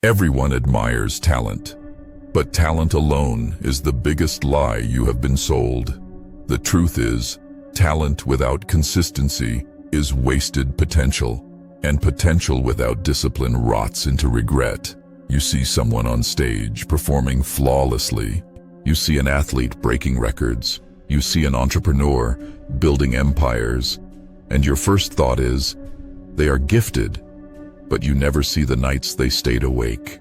Everyone admires talent, but talent alone is the biggest lie you have been sold. The truth is, talent without consistency is wasted potential, and potential without discipline rots into regret. You see someone on stage performing flawlessly. You see an athlete breaking records. You see an entrepreneur building empires. And your first thought is, they are gifted. But you never see the nights they stayed awake.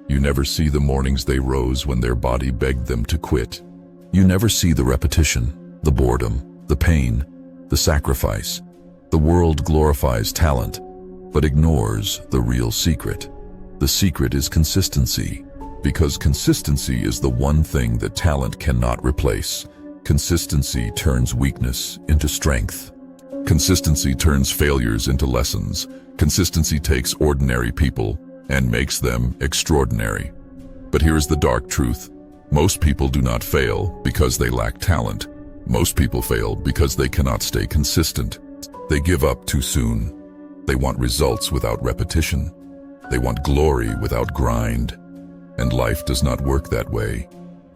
You never see the mornings they rose when their body begged them to quit. You never see the repetition, the boredom, the pain, the sacrifice. The world glorifies talent, but ignores the real secret. The secret is consistency, because consistency is the one thing that talent cannot replace. Consistency turns weakness into strength. Consistency turns failures into lessons. Consistency takes ordinary people and makes them extraordinary. But here is the dark truth. Most people do not fail because they lack talent. Most people fail because they cannot stay consistent. They give up too soon. They want results without repetition. They want glory without grind. And life does not work that way.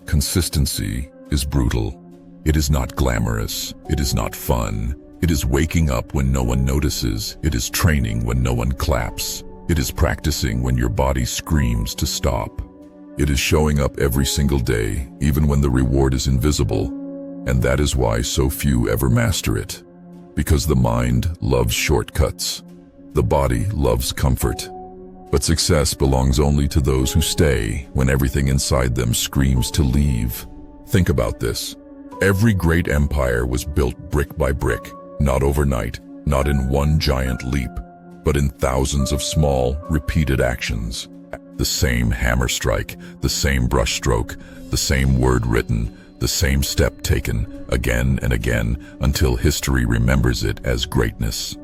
Consistency is brutal. It is not glamorous. It is not fun. It is waking up when no one notices. It is training when no one claps. It is practicing when your body screams to stop. It is showing up every single day, even when the reward is invisible. And that is why so few ever master it. Because the mind loves shortcuts. The body loves comfort. But success belongs only to those who stay when everything inside them screams to leave. Think about this. Every great empire was built brick by brick. Not overnight, not in one giant leap, but in thousands of small, repeated actions. The same hammer strike, the same brush stroke, the same word written, the same step taken again and again until history remembers it as greatness.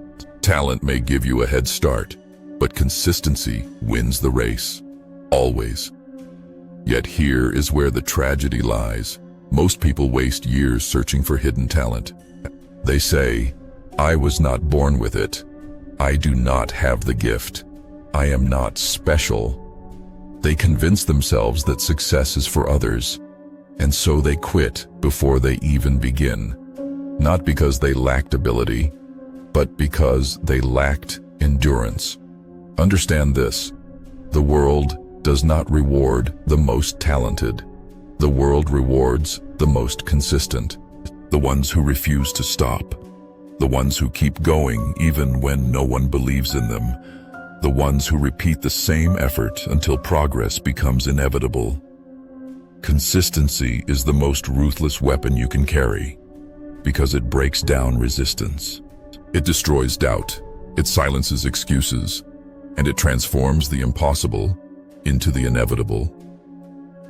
Talent may give you a head start, but consistency wins the race. Always. Yet here is where the tragedy lies. Most people waste years searching for hidden talent. They say, I was not born with it. I do not have the gift. I am not special. They convince themselves that success is for others, and so they quit before they even begin. Not because they lacked ability, but because they lacked endurance. Understand this: the world does not reward the most talented. The world rewards the most consistent. The ones who refuse to stop. The ones who keep going even when no one believes in them. The ones who repeat the same effort until progress becomes inevitable. Consistency is the most ruthless weapon you can carry, because it breaks down resistance. It destroys doubt, it silences excuses, and it transforms the impossible into the inevitable.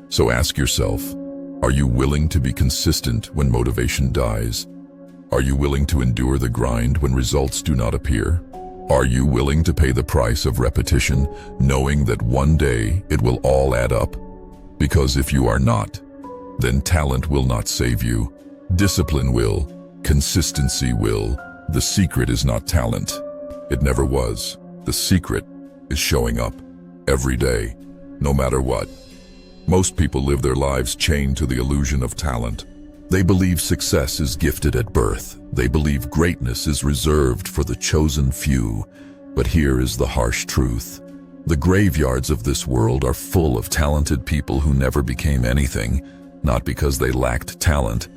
So ask yourself, are you willing to be consistent when motivation dies? Are you willing to endure the grind when results do not appear? Are you willing to pay the price of repetition, knowing that one day it will all add up? Because if you are not, then talent will not save you. Discipline will. Consistency will. The secret is not talent. It never was. The secret is showing up every day, no matter what. Most people live their lives chained to the illusion of talent. They believe success is gifted at birth. They believe greatness is reserved for the chosen few. But here is the harsh truth. The graveyards of this world are full of talented people who never became anything, not because they lacked talent,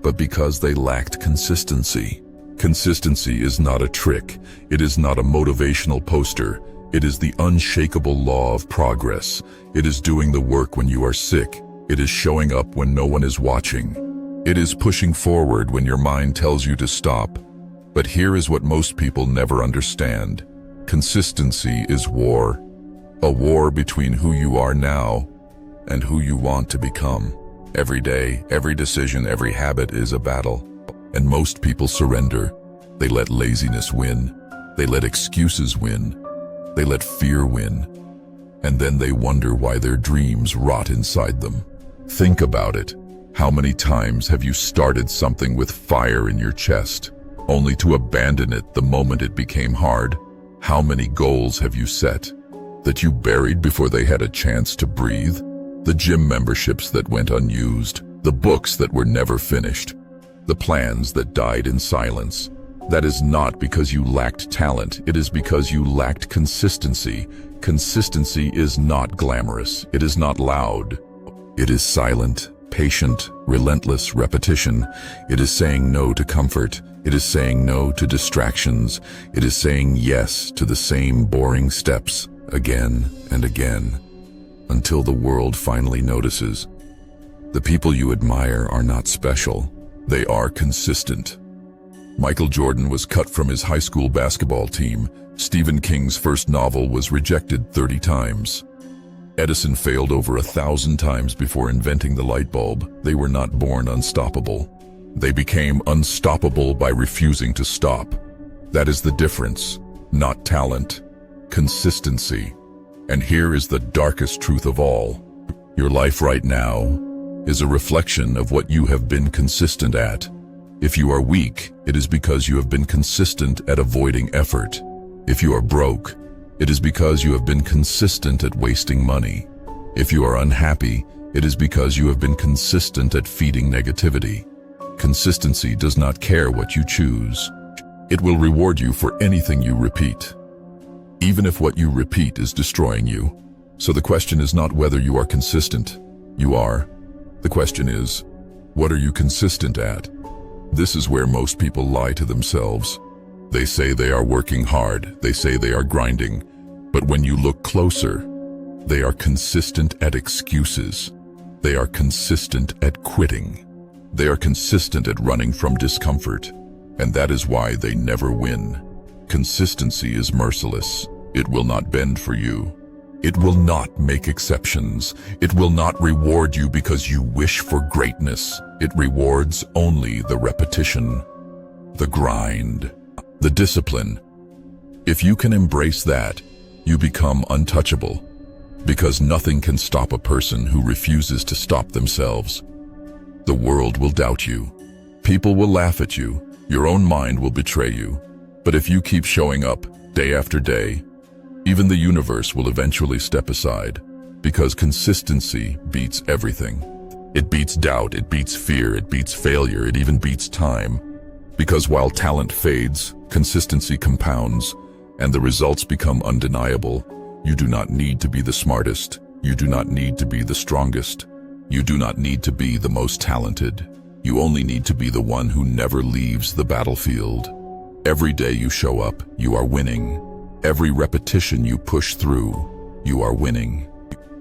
but because they lacked consistency. Consistency is not a trick. It is not a motivational poster. It is the unshakable law of progress. It is doing the work when you are sick. It is showing up when no one is watching. It is pushing forward when your mind tells you to stop. But here is what most people never understand. Consistency is war. A war between who you are now and who you want to become. Every day, every decision, every habit is a battle. And most people surrender. They let laziness win. They let excuses win. They let fear win. And then they wonder why their dreams rot inside them. Think about it. How many times have you started something with fire in your chest, only to abandon it the moment it became hard? How many goals have you set, that you buried before they had a chance to breathe, the gym memberships that went unused, the books that were never finished, the plans that died in silence. That is not because you lacked talent, it is because you lacked consistency. Consistency is not glamorous, it is not loud. It is silent, patient, relentless repetition. It is saying no to comfort. It is saying no to distractions. It is saying yes to the same boring steps again and again, until the world finally notices. The people you admire are not special. They are consistent. Michael Jordan was cut from his high school basketball team. Stephen King's first novel was rejected 30 times. Edison failed over 1,000 times before inventing the light bulb. They were not born unstoppable. They became unstoppable by refusing to stop. That is the difference, not talent, consistency. And here is the darkest truth of all. Your life right now is a reflection of what you have been consistent at. If you are weak, it is because you have been consistent at avoiding effort. If you are broke, it is because you have been consistent at wasting money. If you are unhappy, it is because you have been consistent at feeding negativity. Consistency does not care what you choose. It will reward you for anything you repeat, even if what you repeat is destroying you. So the question is not whether you are consistent. You are. The question is, what are you consistent at? This is where most people lie to themselves. They say they are working hard. They say they are grinding. But when you look closer, they are consistent at excuses. They are consistent at quitting. They are consistent at running from discomfort. And that is why they never win. Consistency is merciless. It will not bend for you. It will not make exceptions. It will not reward you because you wish for greatness. It rewards only the repetition, the grind, the discipline. If you can embrace that, you become untouchable, because nothing can stop a person who refuses to stop themselves. The world will doubt you. People will laugh at you. Your own mind will betray you. But if you keep showing up day after day, even the universe will eventually step aside, because consistency beats everything. It beats doubt, it beats fear, it beats failure, it even beats time. Because while talent fades, consistency compounds, and the results become undeniable. You do not need to be the smartest. You do not need to be the strongest. You do not need to be the most talented. You only need to be the one who never leaves the battlefield. Every day you show up, you are winning. Every repetition you push through, you are winning.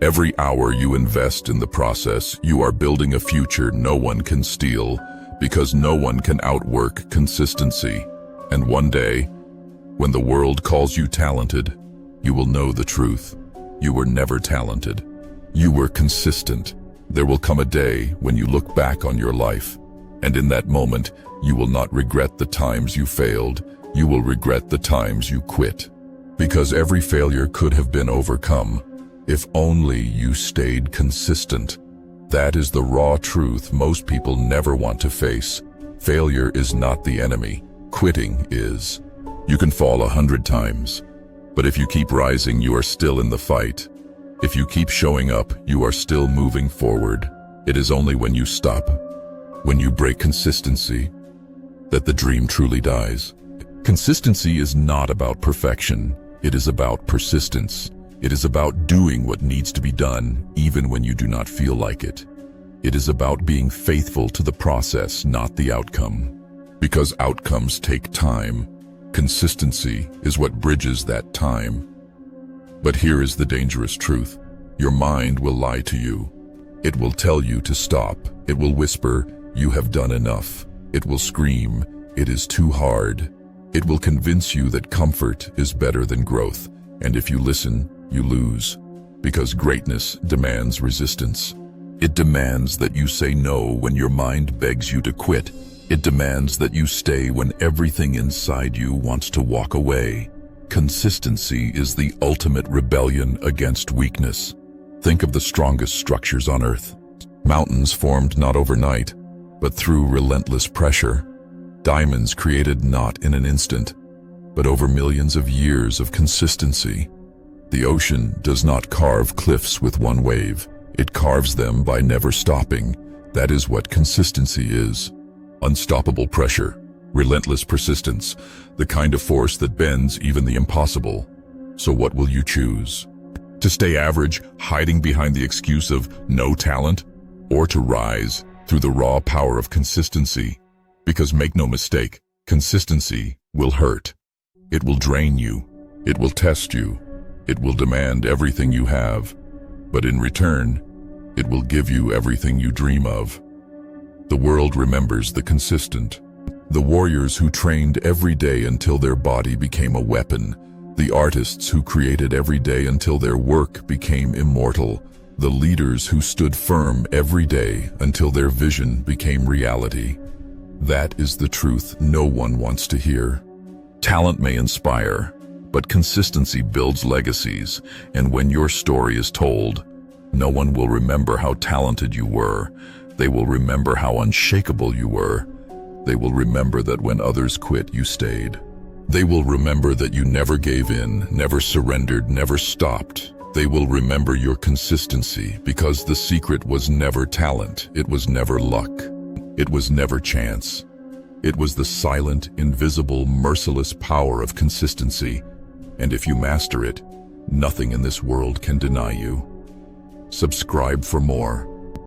Every hour you invest in the process, you are building a future no one can steal, because no one can outwork consistency. And one day, when the world calls you talented, you will know the truth. You were never talented. You were consistent. There will come a day when you look back on your life, and in that moment, you will not regret the times you failed. You will regret the times you quit. Because every failure could have been overcome, if only you stayed consistent. That is the raw truth most people never want to face. Failure is not the enemy. Quitting is. You can fall 100 times, but if you keep rising, you are still in the fight. If you keep showing up, you are still moving forward. It is only when you stop, when you break consistency, that the dream truly dies. Consistency is not about perfection. It is about persistence. It is about doing what needs to be done, even when you do not feel like it. It is about being faithful to the process, not the outcome. Because outcomes take time, consistency is what bridges that time. But here is the dangerous truth. Your mind will lie to you. It will tell you to stop. It will whisper, "You have done enough." It will scream, "It is too hard." It will convince you that comfort is better than growth, and if you listen, you lose. Because greatness demands resistance. It demands that you say no when your mind begs you to quit. It demands that you stay when everything inside you wants to walk away. Consistency is the ultimate rebellion against weakness. Think of the strongest structures on Earth. Mountains formed not overnight, but through relentless pressure. Diamonds created not in an instant, but over millions of years of consistency. The ocean does not carve cliffs with one wave. It carves them by never stopping. That is what consistency is. Unstoppable pressure, relentless persistence, the kind of force that bends even the impossible. So what will you choose? To stay average, hiding behind the excuse of no talent, or to rise through the raw power of consistency? Because make no mistake, consistency will hurt. It will drain you. It will test you. It will demand everything you have. But in return, it will give you everything you dream of. The world remembers the consistent. The warriors who trained every day until their body became a weapon. The artists who created every day until their work became immortal. The leaders who stood firm every day until their vision became reality. That is the truth no one wants to hear. Talent may inspire, but consistency builds legacies, and when your story is told, no one will remember how talented you were. They will remember how unshakable you were. They will remember that when others quit, you stayed. They will remember that you never gave in, never surrendered, never stopped. They will remember your consistency, because the secret was never talent. It was never luck. It was never chance. It was the silent, invisible, merciless power of consistency. And if you master it, nothing in this world can deny you. Subscribe for more.